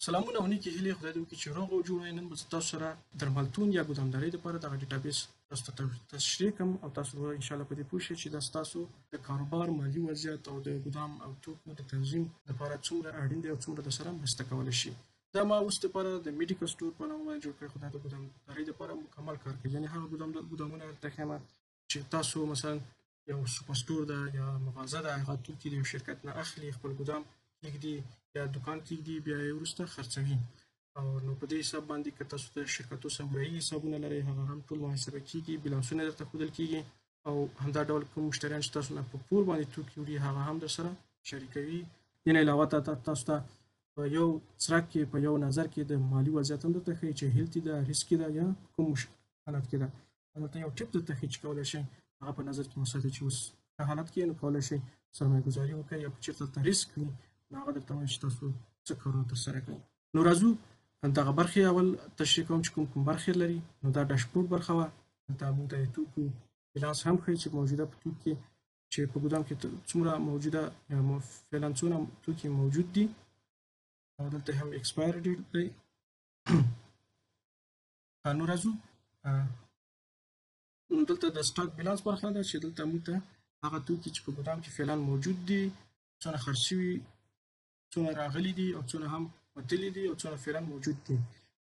سلامونه او نیکې هیلې خدای دې وکړي چې روغ او جوړ وئ. نن به زه تاسو سره درملتون یا ګدامدارۍ دپاره دغه ډیټابیس تاسو ته تشریح کړم او تاسو به انشاءالله په دې پوه شئ چې دا ستاسو د کاروبار مالي وضعیت او د ګدام او توکو د تنظیم لپاره څومره اړین دی او څومره درسره مرسته کولی شي. دا ما اوس دپاره د میډیکل سټور په نامه باندې جوړ کړی، خو دا د ګدامدارۍ دپاره مکمل کار کوي. یعنې هغه ګدامونه درته ښیمه چې تاسو مثلا یو سوپر سټور ده یا مغازه ده، هغه توکي د یو شرکت نه اخلي، خپل ګدام کېږدي یا دوکان کېږدي، بیا یې وروسته خرڅوي. او نو په دې حساب باندې که تاسو د شرکتو سمورایي حسابونه لرئ، هغه هم ټول محاسبه کېږي، بیلانسونه درته ښودل کېږي، او همدا ډول کوم مشتریان چې تاسو نه په پور باندې توکي وړي هغه هم درسره شریکوي. دې نه علاوه تاسو ته په یو څرک کې، په یو نظر کې د مالي وضعیت هم درته ښیي چې هیلتي ده، ریسکي ده یا کوم حالت کې ده. دلته یو ټپ درته ښیي چې کولی شئ هغه په نظر کې وساتئ چې اوس ښه حالت کې نو کولی شئ سرمایه ګزاري وکړئ، یا چېرته دلته ریسک وي نو هغه درته وایي چې تاسو څه کارونه ترسره کړئ. نو راځو دغه برخې اول تشریح کوم چې کوم برخې لري. نو دا ډاشبورډ برخه وه. دلته موږ ته د توکو بیلانس هم ښیي چې موجوده په توکو کې چې په ګدام کې څومره موجوده فعلا څونه توکي موجود دي، او دلته هم ایکسپایر ډیټ دی. نو راځو دلته د سټاک بیلانس برخه ده چې دلته موږ ته هغه توکي چې په ګدام کې فعلا موجود دي، څونه خرڅ شوي، څونه راغلي دي، او څونه هم وتلي دي، او څونه فعلا موجود دي.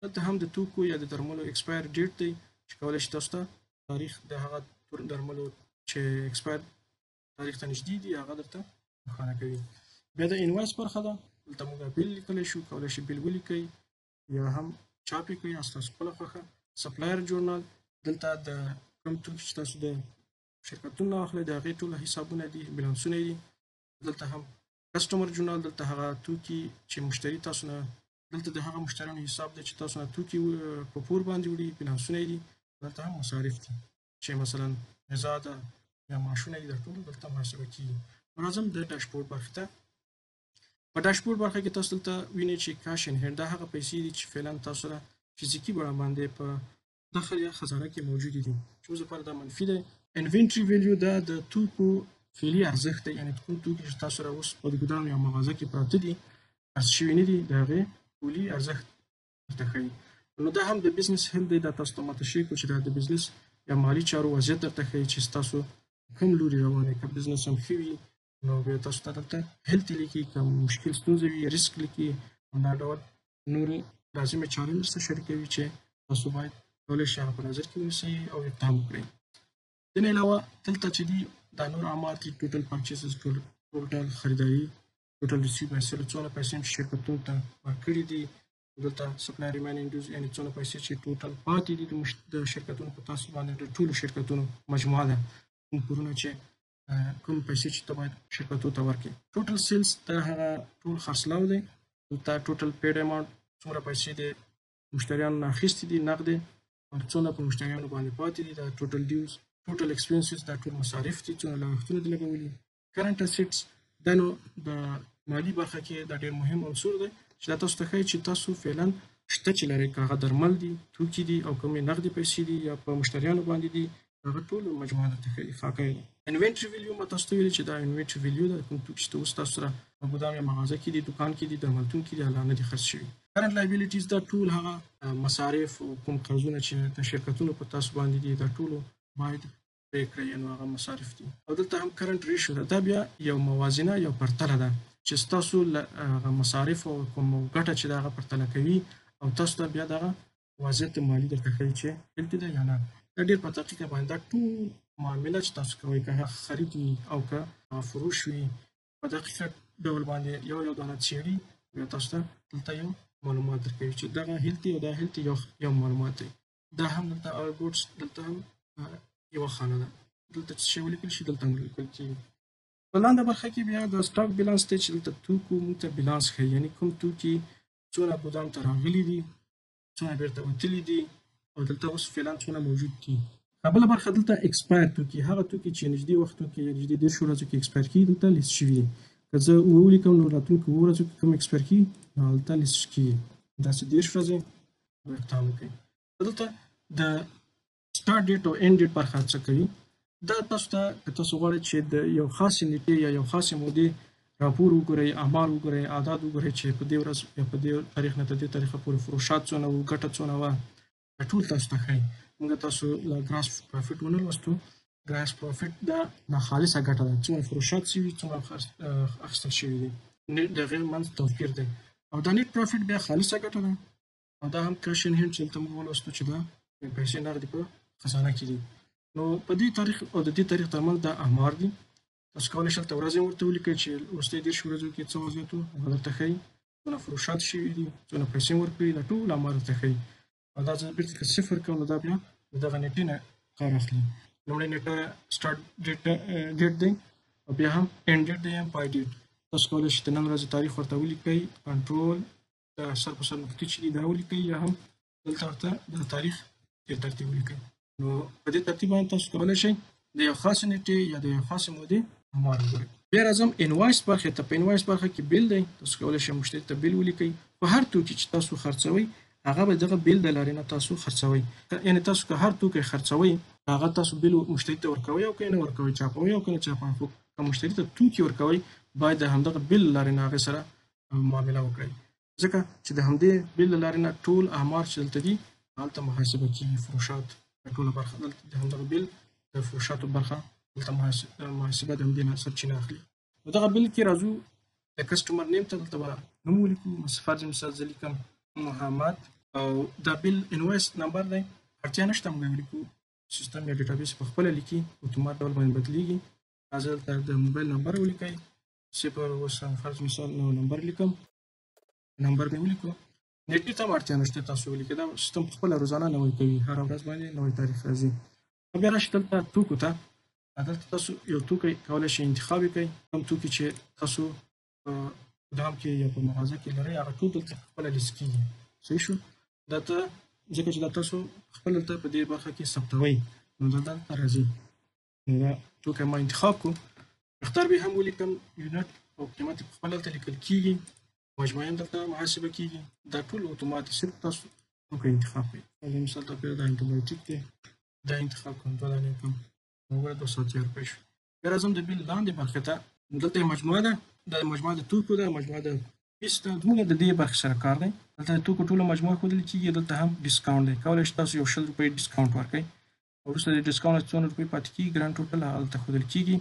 دلته هم د توکو یا د درملو ایکسپایر ډیټ دی چې کولی شي تاسو ته تاریخ د هغه درملو چې ایکسپایر تاریخ ته نږدې دي هغه درته روښانه کوي. بیا د انوایس برخه ده. دلته موږ بیل لیکلی شو، کولی شي بیل ولیکئ یا هم چاپ یې کړئ ستاسو خپله خوښه. سپلایر جورنال، دلته د کوم توکي چې تاسو د شرکتونو نه اخلئ د هغې ټول حسابونه دي، بیلانسونه دي. دلته هم کسټمر جورنال، دلته هغه توکي چې مشتری تاسو نه، دلته د هغه مشتریانو حساب دی چې تاسو نه توکي په پور باندې وړي، بیلانسونه دي. دلته هم مصارف دي چې مثلا غذا ده یا معاشونه دي، دا ټول دلته محاسبه کېږي. راځم د ډاشبورډ برخې ته. په ډاشبورډ برخه کې تاسو دلته وینئ چې کاش ان هینډ دا هغه پیسې دي چې فعلا تاسو سره فزیکي بڼه باندې په داخل یا خزانه کې موجودې دي، چې اوس لپاره دا منفي دی. انوینټري ویلیو دا د توکو فعلي ارزښت دی، یعنې کوم توکي چې تاسو سره اوس په ګدام یا مغازه کې پراته دي، خرڅ شوي نه دي، د هغې پولي ارزښت درته ښیي. نو دا هم د بزنس هیلث دی. دا تاسو ته ما تشریح کړو چې دا د بزنس یا مالي چارو وضعیت درته ښیي چې ستاسو کوم لوري روان دی. که بزنس هم ښه وي نو بیا تاسو ته دلته هیلث لیکي، که مشکل ستونزه وي ریسک لیکي. همدا ډول نورې لازمې چارې درسره شریکوي چې تاسو باید کولی شئ هغه په نظر کې ونیسئ او اقدام وکړئ. دې نه علاوه دلته چې دي دا نور اعمال دي، ټوټل پرچیزز، ټوټل خریداري، ټوټل ریسیو پیسې، څونه پیسې چې شرکتونو ته ورکړي دي. دلته سپلای ریمینینګ ډیوز، یعنې څونه پیسې چې ټوټل پاتې دي د شرکتونو په تاسو باندې، د ټولو شرکتونو مجموعه ده، کوم پورونه چې کوم پیسې چې ته باید شرکتونو ته ورکړې. ټوټل سیلز دا هغه ټول خرڅلاو دی. دلته ټوټل پیډ اماونټ، څومره پیسې د مشتریانو نه اخیستې دي نغدې، او څونه په مشتریانو باندې پاتې دي، دا ټوټل ډیوز. ټوټل ایکسپنسز دا ټول مصارف دي، څونه لګښتونه دي لګولي. کرنټ اسیټس دا نو د مالي برخه کې دا ډېر مهم عنصر دی چې دا تاسو ته ښایي چې تاسو فعلا شته چې لرئ، که هغه درمل دي، توکي دي، او کومې نغدې پیسې دي یا په مشتریانو باندې دي، هغه ټول مجموعه درته ښیي، خاکه یې ده. انوینټري ویلیو ما تاسو ته ویلي چې دا انوینټري ویلیو ده، کوم توکي چې اوس تاسو سره په ګدام یا مغازه کې دي، دوکان کې دي، درملتون کې دي، لا نه دي خرڅ شوي. کرنټ لایبیلیټیز دا ټول هغه مصارف او کوم قرضونه چې د شرکتونو په تاسو باندې دي، دا ټولو باید پرې کړئ، نو هغه مصارف دي. او دلته هم کرنټ ریشو ده، دا بیا یو موازنه، یو پرتله ده چې ستاسو هغه مصارف او کوم ګټه چې د هغه پرتله کوي، او تاسو ته بیا دغه وضعیت مالي درته ښیي چې هیلتي ده یا نه. دا ډېر په دقیقه باندې دا ټول معامله چې تاسو کوئ، که هغه خرید وي او که فروش وي، په دقیقه ډول باندې یو دانه څېړي، بیا تاسو ته دلته یو معلومات درکوي چې دغه هیلتي او دا هیلتي یو معلومات دی. دا هم دلته آل ګوډس، دلته هم یوه خانه ده، دلته څه شی ولیکل شي دلته هم لیکل کېږي. په لاندې برخه کې بیا د سټاک بیلانس دی چې دلته توکو موږ ته بیلانس ښیي، یعنې کوم توکي څونه ګدام ته راغلي دي، څونه بیرته وتلي دي، او دلته اوس فعلا څونه موجود دي. بله برخه دلته ایکسپایر توکي، هغه توکي چې نږدې وختونو کې یا نږدې 10 ورځو کې ایکسپایر کېږي، دلته لیست شوي دي. که زه ولیکم نو راتلونکو 2 ورځو کې کوم ایکسپایر کېږي نو هلته لیست کېږي، داسې 10 ورځې اقدام وکړئ. دلته د سټارټ ډیټ او اینډ ډیټ برخه څه کوي؟ دا تاسو ته که تاسو غواړئ چې د یو خاصې نیټې یا یو خاصې مودې راپور وګورئ، اعمال وګورئ، اعداد وګورئ چې په دې ورځ یا په دې تاریخ نه تر دې تاریخه پورې فروشات څونه وو، ګټه څونه وه، دا ټول تاسو ته ښایي. موږ تاسو له ګراس پروفیټ ونه لوستو. ګراس پروفیټ دا ناخالصه ګټه ده، څومره فروشات شوي، څومره اخیستل شوي دي، د هغې منځ توپیر دی. او دا نیټ پروفیټ بیا خالصه ګټه ده، او دا هم کیش ان هینډ چې دلته موږ ولوستو چې دا پیسې نغدې په خزانه کې دي. نو په دې تاریخ او د دې تاریخ ترمنځ دا اعمار دي. تاسو کولی شئ دلته ورځې ورته ولیکئ چې وروستۍ 10 ورځو کې څه وضعیت و، هغه درته ښایي. څونه فروشات شوي دي، څونه پیسې مې ورکړي، دا ټول اعمار درته ښایي. او دا زه بېرته که صفر کړم نو دا بیا د دغه نېټې نه کار اخلي. لومړی نېټه سټارټ ډیټ دی او بیا هم اینډ ډیټ دی هم پای ډیټ. تاسو کولی شئ د نن ورځې تاریخ ورته ولیکئ، کنټرول د سر په سر نقطې چې دي دا ولیکئ، یا هم دلته ورته د تاریخ تیر ترتیب ولیکئ. نو په دې ترتیب باندې تاسو کولی شئ د یو خاصې نېټې یا د یو خاصې مودې اعمار وګورئ. بیا راځم انوایس برخې ته. په انوایس برخه کې بیل دی. تاسو کولی شئ مشتري ته بیل ولیکئ. په هر توکي چې تاسو خرڅوئ هغه به دغه بیل د لارې نه تاسو خرڅوئ. یعنې تاسو که هر توکی خرڅوئ هغه تاسو بیل مشتري ته ورکوئ او که یې نه ورکوئ، چاپوئ او که نه چاپوئ. خو که مشتري ته توکي ورکوئ باید د همدغه بیل له لارې نه هغې سره معامله وکړئ، ځکه چې د همدې بیل له لارې نه ټول اعمار چې دلته دي هلته محاسبه کېږي. فروشات ټوله برخه دلته د همدغه بیل د فروشاتو برخه دلته محاسبه د همدې نه سرچینه اخلي. نو دغه بیل کې راځو د کسټمر نیم ته. دلته به نوم ولیکو. فرض مثال زه لیکم محمد او دا بیل انوایس نمبر دی، اړتیا نشته موږ ولیکو. سیستم یا ډیټابیس په خپله لیکي، اتومات ډول باندې بدلیږي. راځه دلته د موبایل نمبر ولیکئ. 0 فرض مثال نو نمبر لیکم، نمبر مې ولیکو. نېټې ته هم اړتیا نشته، تاسو ولیکئ. دا سیستم په خپله روزانه نوی کوي، هره ورځ باندې نوی تاریخ راځي. بیا راشئ دلته توکو ته. دلته تاسو یو توکی کولی شئ انتخاب کړئ. کوم توکي چې تاسو په ګدام کې یا په مغازه کې لرئ هغه ټول دلته خپله لیست کېږي. صحیح شو؟ دا ته ځکه چې دا تاسو خپل دلته په دې برخه کې ثبتوئ نو دا دلته راځي. نو دا توکی ما انتخاب کړو. مقدار به هم ولیکم، یونټ او قیمت په خپله دلته لیکل کېږي. مجموعه هم دلته محاسبه کېږي. دا ټول اتومات صرف تاسو توکی انتخاب کړئ. مثال توپیر دا انټیبایوټیک دی، دا انتخاب کوم، 2 دانې کوم، وګوره 200 روپۍ شو. بیا راځم د بیل لاندې برخې ته. دلته یې مجموعه ده، دا مجموعه د توکو ده، مجموعه د پیس ده. زموږ د دې برخې سره کار دی. دلته د توکو ټوله مجموعه ښودل کېږي. دلته هم ډسکاونټ دی، کولی شئ تاسو یو 100 روپۍ ډسکاونټ ورکړئ. وروسته د ډسکاونټ نه 200 روپۍ پاتې کېږي، ګرانډ ټوټل هغه دلته ښودل کېږي.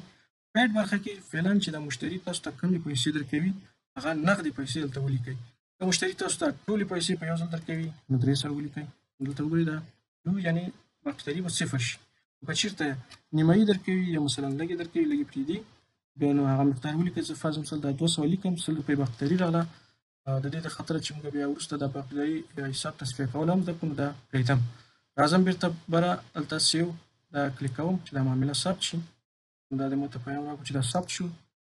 پیډ برخه کې فعلا چې د مشتري تاسو ته کومې پیسې درکوي هغه نغدې پیسې دلته ولیکئ. که مشتري تاسو ته ټولې پیسې په یو ځل درکوي نو 3 سره ولیکئ. دلته وګورئ دا نو یعنې مشتري به صفر شي. که چېرته نیمایي درکوي یا مثلا لږې درکوي، لږې پرېږدي، بیا نو هغه مقدار ولیکئ. زه فرض مثال دا 200 لیکم، 100 روپۍ باقیداري راغله. د دې د خاطره چې موږ بیا وروسته د باقیداري حساب تصفیه کول هم زده کړو نو دا پرېږدم. راځم بېرته بره دلته سیو دا کلیک کوم چې دا معامله ثبت شي. دا د ماته پیغام راکړو چې دا ثبت شو.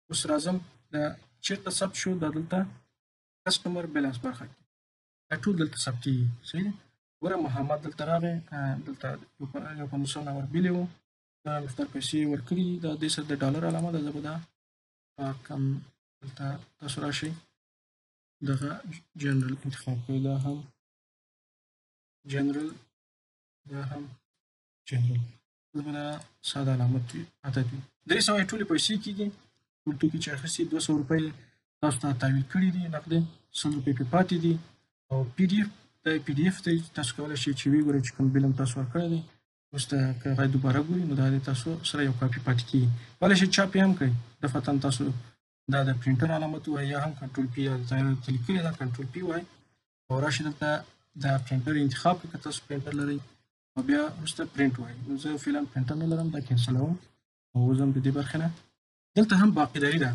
اوس راځم دا چېرته ثبت شو، دا دلته کسټمر بیلانس برخه کې دا ټول دلته ثبتېږي. صحیح دی؟ ګوره محمد دلته راغی، دلته یو 500 نمبر بیلې وو، دا مقدار پیسې ورکړي دي. دا دې سره د ډالر علامه ده. زه به دا کم دلته تاسو راشئ دغه جنرال انتخاب کړئ. دا هم جنرال، دا هم جنرال. زه به دا ساده علامت وي، عدد وي. 300 ټولې پیسې کېږي. ټول توکي چې اخیستي 200 روپۍ تاسو ته تحویل کړي دي نقدې، 100 روپۍ پرې پاتې دي. او پی ډي اف دا پی ډي اف دی، تاسو کولی شئ چې ویې ګورئ چې کوم بیل هم تاسو ورکړی دی. وروسته که هغه دوباره ګورئ نو دا د تاسو سره یو کاپي پاتې کېږي. کولی شئ چاپ یې هم کړئ. دفعتاً تاسو دا د پرنټر علامت ووایئ یا هم کنټرول پي، دلته لیکلې ده کنټرول پي ووایئ او راشئ دلته دا پرنټر انتخاب کړئ که تاسو پرنټر لرئ، او بیا وروسته پرنټ ووایئ. نو زه فعلا پرنټر نه لرم، دا کینسلوم او وځم د دې برخې نه. دلته هم باقیداري ده.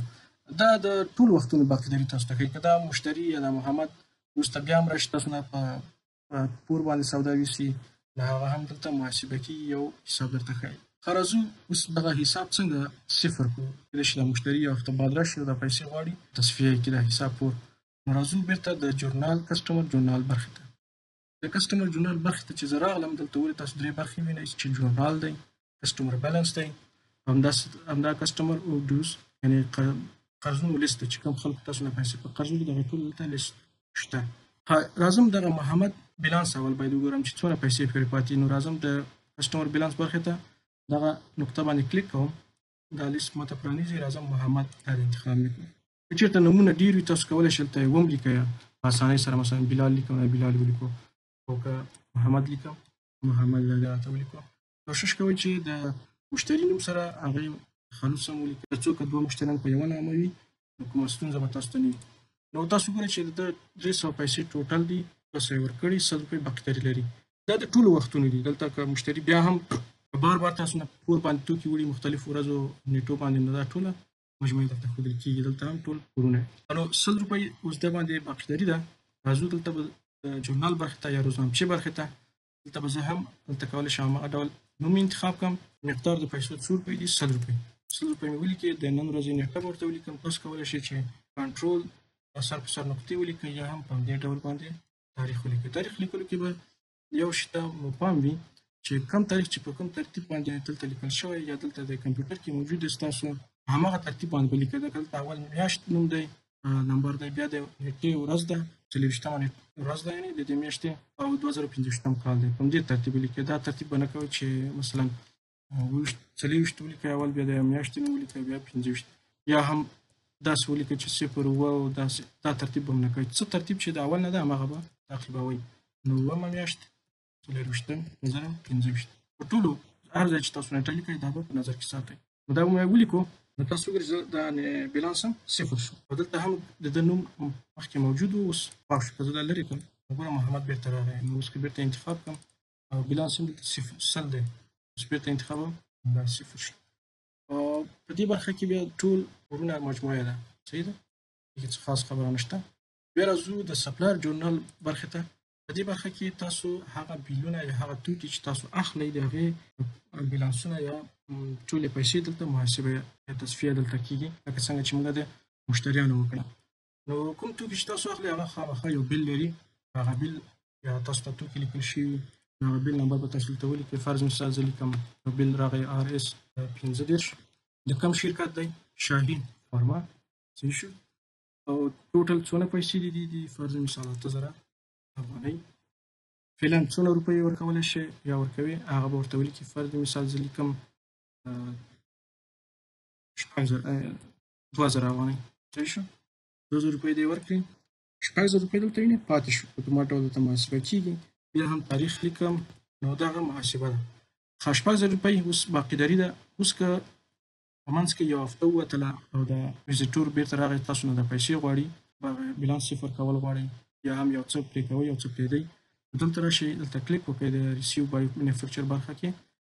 دا د ټول وختونو باقیداري تاسو ته ښایي. که دا مشتري یا دا محمد وروسته بیا هم راشي تاسو نه په پور باندې سودا ویسي نو هغه هم دلته محاسبه کېږي، یو حساب درته ښایي. ښه راځو اوس دغه حساب څنګه صفر کړو. کېدای شي دا مشتري یو هفته بعد راشي او دا پیسې غواړي تصفیه یې کړي دا حساب پور. نو راځو بېرته د جورنال کسټمر جورنال برخې ته. د کسټمر جورنال برخې ته چې زه راغلم دلته ولې تاسو 3 برخې وینئ چې جورنال دی، کسټمر بیلنس دی، همدا کسټمر اوډیوز یعنې قرضونو لیست دی چې کوم خلکو تاسو نه پیسې په قرض وکړي دغه ټول دلته لیست شته. راځم دغه محمد بیلانس اول باید وګورم چې څومره پیسې پرې پاتې. نو راځم د کسټمر بیلانس برخې ته دغه نقطه باندې کلیک کوم، دا لیست ماته پرانیزي. راځم محمد دا انتخاب مې کړم. که چېرته نومونه ډېر وي تاسو کولی شئ دلته یې ولیکئ په اسانۍ سره مثلا بلال لیکم بلال ولیکو او که محمد لیکم محمد راته ولیکو. کوشش کوئ چې د مشتري نوم سره هغه خالص سم ولیکئ تر څو که دوه مشتریان په یوه نامه وي نو کومه ستونزه به تاسو ته نه وي. نو تاسو ګورئ چې د 300 پیسې ټوټل دي 200 یې ورکړي 100 روپۍ باقي لري. دا د ټولو وختونو دي. دلته که مشتري بیا هم بار بار تاسو نه پور باندې توکي وړي مختلفو ورځو نیټو باندې نو دا ټوله مجموعي درته ښودل کېږي. دلته هم ټول پورونه نو 100 روپۍ اوس د باندې باقي ده. راځو دلته به ژورنال برخې ته یا روزنامچې برخې ته. دلته به زه هم دلته کولی شم هغه ډول نوم انتخاب کړم. مقدار د پیسو 100 روپۍ دي 100 روپۍ 100 روپۍ مې ولیکې د نن ورځې نیټه به ورته ولیکم. تاسو کولی شئ چې کنټرول سر په سر نقطې ولیکئ یا هم په همدې ډول باندې تاریخ ولیکئ. تاریخ لیکلو کې به یو شي ته مو پام وي چې کوم تاریخ چې په کوم ترتیب باندې دلته لیکل شوی یا دلته د کمپیوټر کې موجود دی ستاسو هماغه ترتیب باندې به لیکئ. دلته اول میاشت نوم دی نمبر دی بیا د نیټې ورځ ده 24مه ورځ ده یعنې د دې میاشتې او 2025 کال دی. په همدې ترتیب ولیکئ. دا ترتیب به نه کوئ چې مثلا 24 ولیکئ اول بیا د میاشتې نوم ولیکئ بیا 25 یا هم داسې ولیکئ چې 0 او دا ترتیب به هم نه کوئ. څه ترتیب چې د اول نه ده هماغه به تعقیبوئ. نو اوومه میاشت 2025 په ټولو هر ځای چې تاسو نیټه لیکئ دا به په نظر کې ساتئ. نو دا به مې ولیکو. نو تاسو وګورئ دا بیلانس هم 0 شو او دلته هم د ده نوم مخکې موجود و اوس پاک شو. که زه دا لرې کړم نو ګوره محمد بېرته راغی. نو اوس که بېرته انتخاب کړم او بیلانس هم دلته 100 دی اوس بېرته انتخاب دا 0 شو. او په دې برخه کې بیا ټول پورونه مجموعه ده. صحیح ده هیڅ خاص خبره نشته. بیا راځو د سپلایر ژورنال برخې ته. په دې برخه کې تاسو هغه بیلونه یا هغه توکي چې تاسو اخلئ د هغې بیلانسونه یا ټولې پیسې دلته محاسبه یا تصفیه دلته کېږي لکه څنګه چې موږ د مشتریانو وکړه. نو کوم توکي چې تاسو اخلئ هغه خامخا یو بیل لري. هغه بیل یا تاسو ته توکي لیکل شوي هغه بیل نمبر به تاسو دلته ولیکئ. فرض مثال زه لیکم بیل راغی RS 15 د کوم شرکت دی شاهین فارما. صحیح شو. او ټوټل څونه پیسې دي فرض مثال 8000 افغانۍ. فعلا څونه روپۍ ورکولی شي یا ورکوي هغه به ورته ولیکي. فرض مثال زه لیکم 2000 افغانۍ. صحیح شو. 2000 روپۍ دې ورکړي 6000 روپۍ دلته وینې پاتې شو. په کومه ډول دلته محاسبه کېږي. بیا هم تاریخ لیکم نو دغه محاسبه ده. 6000 روپۍ اوس باقیداري ده. اوس که په منځ کې یو هفته ووتله او د ویزیټور بېرته راغی تاسو نه د پیسې غواړي بیلانس صفر کول غواړي یا هم یو څه پرې کوئ یو څه پرېږدئ دلته راشئ دلته کلیک وکړئ د ریسیو بای مینوفیکچر برخه کې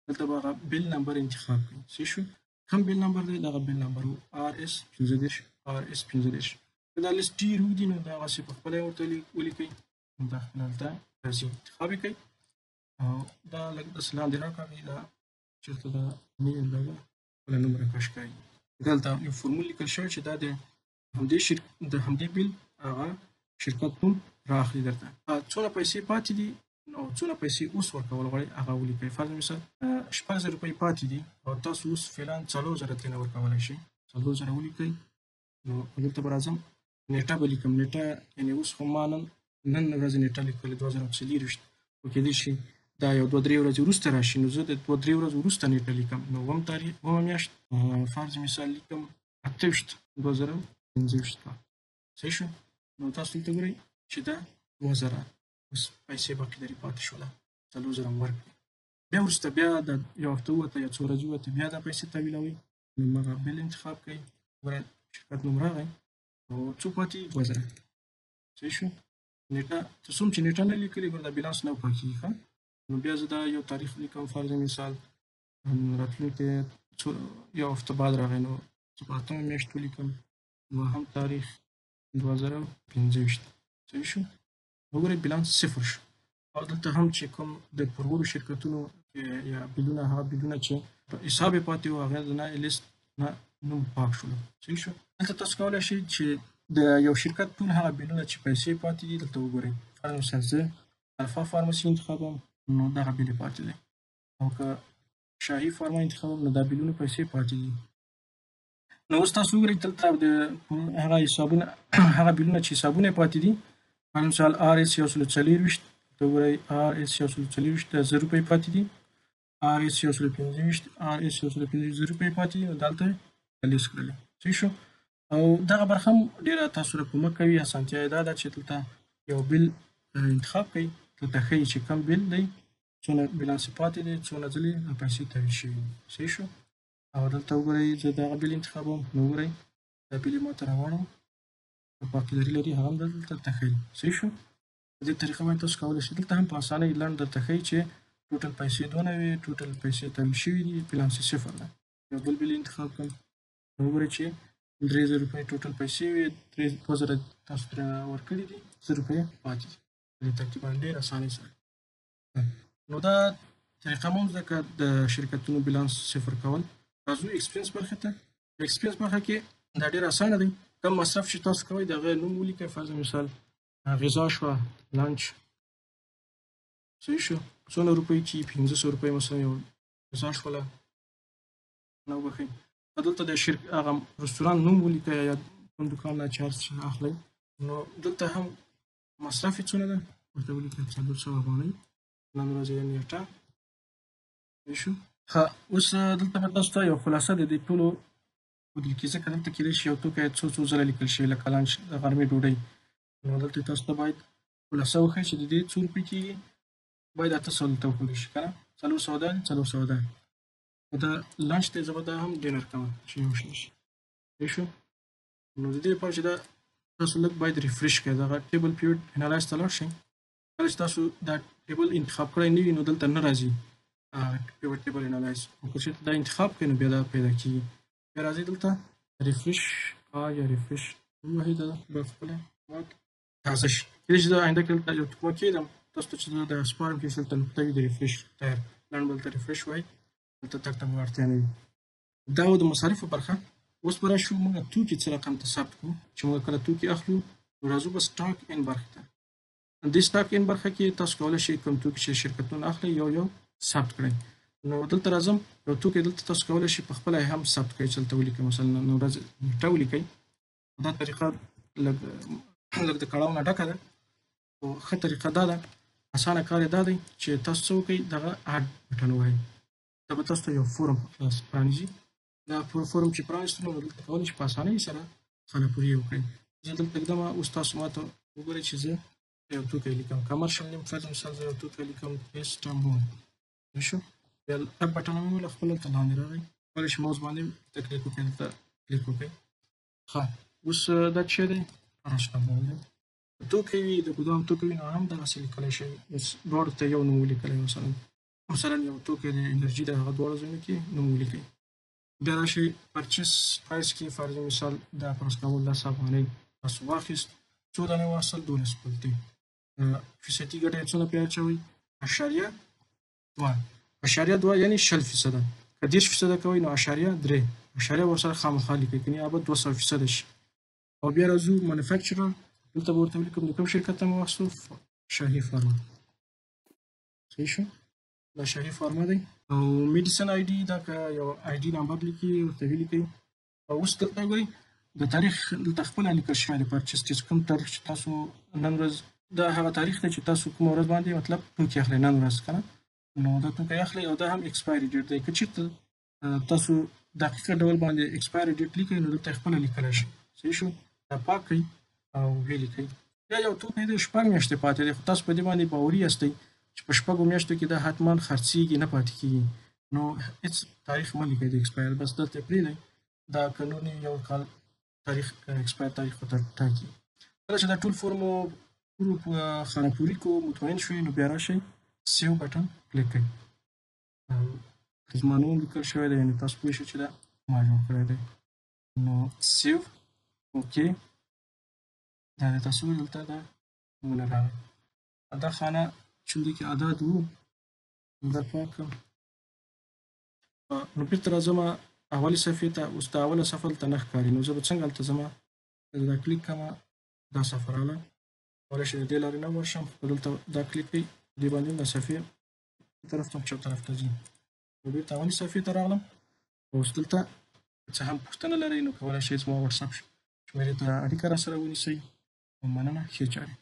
دلته به هغه بیل نمبر انتخاب کړئ. صحیح شو. کوم بیل نمبر دی دغه بیل نمبر و RS 15 که دا لیست ډېر اوږد نو دغسې په خپله یې ورته ولیکئ. دلته راځي انتخاب یې کړئ او دا لږ داسې لاندې راکاږئ. دا چېرته دا مین لګه خپله نوم راکش کوي. دلته یو فورمول لیکل شوی چې دا د همدې بیل هغه شرکت نوم رااخلي. درته څونه پیسې پاتې دي او څونه پیسې اوس ورکول غواړئ هغه ولیکئ. فرض مثال 6000 روپۍ پاتې دي او تاسو اوس فعلا 4000 ترېنه ورکولی شئ. 4000 ولیکئ. نو دلته به راځم نیټه به لیکم. نیټه یعنې اوس خو ما نن ورځې نیټه لیکلې 2024 خو کېدای شي دا یو 2-3 ورځې وروسته راشي. نو زه د 2-3 ورځې وروسته نیټه لیکم. نو اوومه میاشت فرض مثال لیکم 28/2015 کال. صحیح شو. نو تاسو دلته ګورئ چې دا 2000 اوس پیسې باقي لري پاتې شوله 4000 هم ورکړئ. بیا وروسته بیا د یو هفته ووته یا څو ورځې ووته بیا دا پیسې تحویلوئ. نو هغه بیل انتخاب کوئ. ګوره شرکت نوم راغی او څو پاتې 2000. صحیح شو. نیټه تاسو هم چې نیټه نه لیکلې ګوره دا بیلانس نه پاکېږي ښه. نو بیا زه دا یو تاریخ لیکم. فرض مثال راتلونکی یو هفته بعد راغی نو زه په 8مه میاشت ولیکم. دوهم تاریخ 2015. صحیح شو. وګورئ بیلانس 0 شو. او دلته هم چې کوم د پرورو شرکتونو یا بیلونه هغه بیلونه چې په حساب یې پاتې وو هغه د نه لیست نه نوم پاک شولو. صحیح شو. دلته تاسو کولی شئ چې د یو شرکت ټول هغه بیلونه چې پیسې پاتې دي دلته وګورئ. فرض مثال زه الفا فارمسي انتخابوم نو دغه بیل یې پاتې دی. او که شاهي فارما انتخابوم نو دا بیلونه پیسې پاتې دي. نو اوس تاسو وګورئ دلته د هغه حسابونه هغه بیلونه چې حسابونه یې پاتې دي. فرض مثال RS 124 ته وګورئ RS 124 د 1000 روپۍ پاتې دي. RS 115 RS 115 روپۍ پاتې دي. نو دلته لیست کړلې. صحیح شو. او دغه برخه هم ډېره تاسو سره کومک کوي. اسانتیا یې دا ده چې دلته یو بیل انتخاب کوئ، دلته ښیي چې کوم بیل دی، څونه بیلانس یې پاتې دی، څونه ځلې پیسې تحویل شوي دي. صحیح شو. او دلته وګورئ زه دغه بیل انتخابوم، نو وګورئ دا بیل یې ماته راواړوم، باقي لري هغه هم دلته ښیي. صحیح شو. په دې طریقه باندې تاسو کولی شئ. دلته هم په اسانۍ لنډ درته ښیي چې ټوټل پیسې دونه وي، ټوټل پیسې تحویل شوي دي، بیلانس یې صفر ده. یو بل بیل انتخاب کړم، نو وګورئ چې 3000 روپۍ ټوټل پیسې وي، 2000 تاسو ترې ورکړي دي، 1000 روپۍ پاتې دي. په دې ترتیب باندې ډېر اسانۍ سره. نو دا طریقه مو زده کړه د شرکتونو بیلانس صفر کول. راځو ایکسپنس برخې ته. ایکسپنس برخه کې دا ډېر اسانه دی. کم مصرف چې تاسو کوئ د هغه نوم ولیکئ. فرض مثال غذا شوه، لانچ. صحیح شو. څونه روپۍ چې 500 روپۍ مثلا یو غذا شوله، نه وبښئ. دلته د هغه رستورانت نوم ولیکئ یا کوم دوکان نه چارج اخلئ. نو دلته هم مصرف یې څونه ده ورته ولیکئ، 400 افغانۍ نن ورځ یې نیټه. صحیح شو. ښه، اوس دلته به تاسو ته یو خلاصه د دې ټولو ولیکئ، ځکه دلته کیدای شي یو توکی څو ځله لیکل شوي لکه لانچ د غرمې ډوډۍ. نو دلته تاسو ته باید خلاصه وښیي چې د دې څو روپۍ کېږي، باید 800 دلته وښودل شي که نه، 400 ده 400 ده. دا لانچ دی، زه به دا هم ډینر کوم چې یو شی شي. صحیح شو. نو د دې لپاره چې دا تاسو لږ باید ریفریش کړئ، دغه ټیبل پیوټ انالایز ته لاړ شئ. کله چې تاسو دا ټیبل انتخاب کړی نه وي نو دلته نه راځي پیوټ ټیبل انالایز. او که چېرته دا انتخاب کړئ نو بیا دا پیدا کېږي. بیا راځئ دلته ریفریش یا ریفریش ووهئ، دا به خپله تازه شي. کېدای شي زه آینده کې دلته یو ټوکمه کېږدم تاسو ته چې زه د سپارم کې دلته نقطه وي د ریفریش تیر لنډ به دلته ریفریش وایي، دلته تګ ته به اړتیا نه وي. دا و د مصارفو برخه. اوس به راشو موږ توکي څه رقم ته ثبت کړو. چې موږ کله توکي اخلو نو راځو به سټاک ان برخې ته. دې سټاک ان برخه کې تاسو کولی شئ کوم توکي چې شرکتونه اخلي یو یو ثبت کړئ. نو دلته راځم، یو توکی دلته تاسو کولی شئ په خپله هم ثبت کړئ، چې دلته ولیکئ مثلا نن ورځ نیټه ولیکئ. دا طریقه لږ د کړاو نه ډکه ده، خو ښه طریقه دا ده، اسانه کار یې دا دی چې تاسو څه وکئ، دغه اډ بټن ووهئ. دا به تاسو ته یو فورم پرانیزي. دا فورم چې پرانیستو نو دلته کولی شئ په اسانۍ سره خانه‌پوري یې وکړئ. زه دلته ږدمه، اوس تاسو ماته وګورئ چې زه یو توکی لیکم، کمرشل نیم. فرض مثال زه یو توکی لیکم استانبول. صحیح شو. بیا ټک بټن مې ووهله، خپل دلته لاندې راغی، کولی شئ ماوس باندې ته کلیک وکړئ، دلته کلیک وکړئ. ښه، اوس دا څه شی دی؟ استانبول دی. توکی وي د ګدام توکی وي نو هم دغسې لیکلی شئ. اوس دواړو ته یو نوم ولیکلی، مثلا یو توکی د انرژي د هغه دواړو ځایونو کې نوم ولیکئ. بیا راشئ پرچیس پرایس کې فرض مثال دا فرض کول 10 افغانۍ تاسو واخیست، څو دانې واخیستل؟ 12 پلتې. فیصدي ګټه یې څونه پرې اچوئ؟ 0.2 یعنې 0.0%. که 10% کوئ نو 0.3 اشاریه ورسره خامخا لیکئ، کنې یا به 200% شي. او بیا راځو مانیفیکچرر، دلته به ورته ولیکم د کوم شرکت نه مو واخیستو، شاهي فارما. صحیح شو. دا شاهي فارما دی. او میډیسن آی ډي، دا که یو آی ډي نمبر لیکي ورته ولیکئ. او اوس دلته وګورئ د تاریخ دلته خپله لیکل شوی دی پرچیز چې کوم تاریخ چې تاسو نن ورځ، دا هغه تاریخ دی چې تاسو کومه ورځ باندې مطلب توکي اخلئ، نن ورځ که نه، نو دا توکی اخلئ. او دا هم ایکسپایري ډیټ دی. که چېرته تاسو دقیقه ډول باندې ایکسپایري ډیټ لیکئ نو دلته یې خپله لیکلی شئ. صحیح شو. دا پاک کړئ او ویې لیکئ. یا یو توکی دی 6 میاشتې پاتې دی، خو تاسو په دې باندې باوري یاستئ چې په 6 میاشتو کې دا حتما خرڅېږي، نه پاتې کېږي، نو هېڅ تاریخ مه لیکئ د ایکسپایر، بس دلته یې پرېږدئ. دا قانوني یو کال تاریخ ایکسپایر تاریخ ورته ټاکي. کله چې دا ټول فورم مو خانه‌پوري کړو، مطمئن شوئ، نو بیا راشئ سیو بټن کلیک کړئ. زما نوم لیکل شوی دی، یعنې تاسو پوه شئ چې دا ما جوړ کړی دی. نو سیو اوکې، دا د تاسو دلته دا نومونه راغی. دا خانه چون دی که عدد وو، دا پاک کړم. نو بېرته راځم اولې صفحې ته. اوس دا اوله صفحه دلته نه ښکاري، نو زه به څنګه هلته ځم؟ دا کلیک کړم، دا صفحه راغله. کولی شئ د دې لارې نه ورشم، دلته دا کلیک کړئ، دې باندې دا صفحې طرف ته چپ طرف ته ځي. نو بېرته اولې صفحې ته راغلم. اوس دلته څه هم پوښتنه لرئ نو کولی شئ زما وټساپ شمېرې ته اړیکه راسره ونیسئ. مننه، ښې چارې.